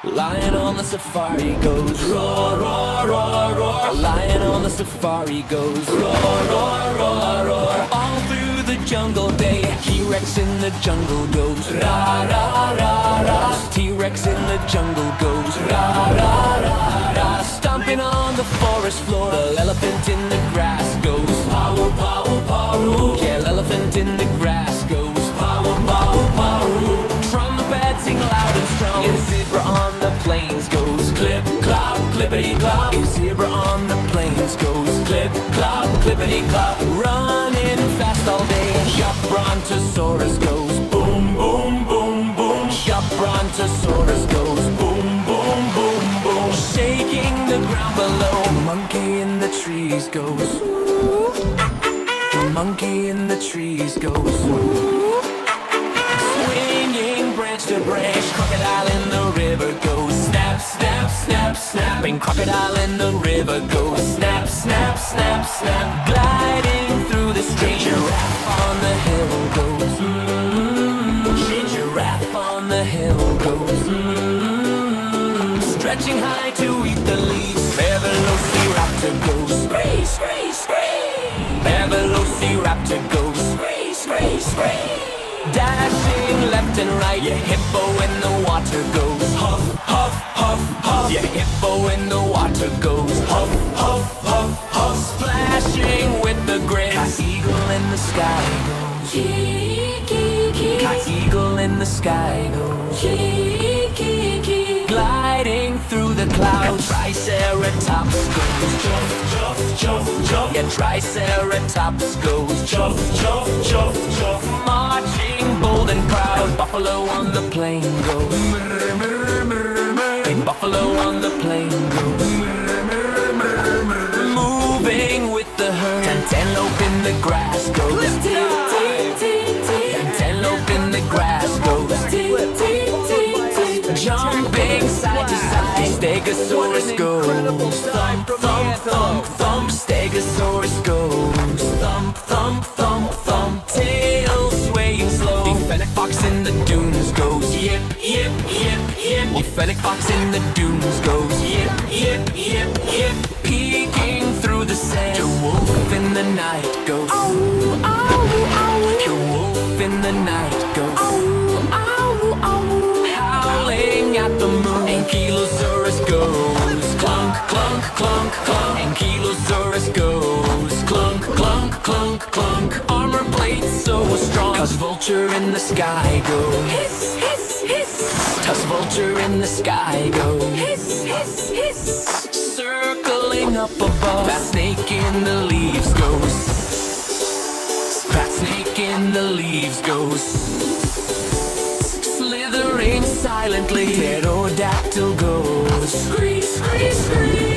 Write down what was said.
Lion on the safari goes roar, roar, roar, roar. Lion on the safari goes roar, roar, roar, roar. All through the jungle they T-Rex in the jungle goes ra, ra, ra, ra. T-Rex in the jungle goes ra, ra, ra, ra. Stomping on the forest floor, the elephant in the grass goes pow, pow, pow. Yeah, elephant in the grass goes pow, pow, pow. Trumpet sing loud and strong. A zebra on the plains goes clip, clop, clippity clop. A zebra on the plains goes clip, clop, clippity clop. Running fast all day. Yup, brontosaurus goes boom, boom, boom, boom. Yup, brontosaurus goes boom, boom, boom, boom. Shaking the ground below. Monkey in the trees goes ooh. The monkey in the trees goes ooh. Swinging branch to branch, crocodile in the river goes snap, snap, snap, snap. And crocodile in the river goes snap, snap, snap, snap. Gliding through the street, giraffe on the hill goes giraffe on the hill goes stretching high to eat the leaves. Velociraptor goes spray, spray, spray. Velociraptor goes spray, spray, spray. Dashing left and right, yeah, hippo in the water goes huff, huff, huff, huff. Yeah, hippo in the water goes huff, huff, huff, huff. Splashing with the grin, eagle in the sky goes eagle in the sky goes gliding through the clouds. Triceratops goes jump, jump, jump, jump. Yeah, Triceratops goes jump, jump, jump, jump. Marching bold and proud, buffalo on the plain goes a buffalo on the plain goes moving with the herd. Antelope in the grass goes antelope in the grass goes jumping side to side. Stegosaurus goes thump, thump, thump, thump. Stegosaurus goes thump, thump, thump, thump. Tail swaying slow. The fennec fox in the dunes goes yip, yip, yip, yip. The fennec fox in the dunes goes yip, yip, yip, yip. Peeking through the sand, a wolf in the night goes ow, ow, ow. A wolf in the night goes ow, ow, ow. Howling at the moon. Ankylosaurus goes clunk, clunk, clunk, clunk. Ankylosaurus goes clunk, clunk, clunk, clunk. Armor plate so strong, 'cause vulture in the sky goes hiss, hiss, hiss. 'Cause vulture in the sky goes hiss, hiss, hiss. Circling up above, fat snake in the leaves goes fat snake in the leaves goes slithering silently. Pterodactyl goes screech, screech, screech.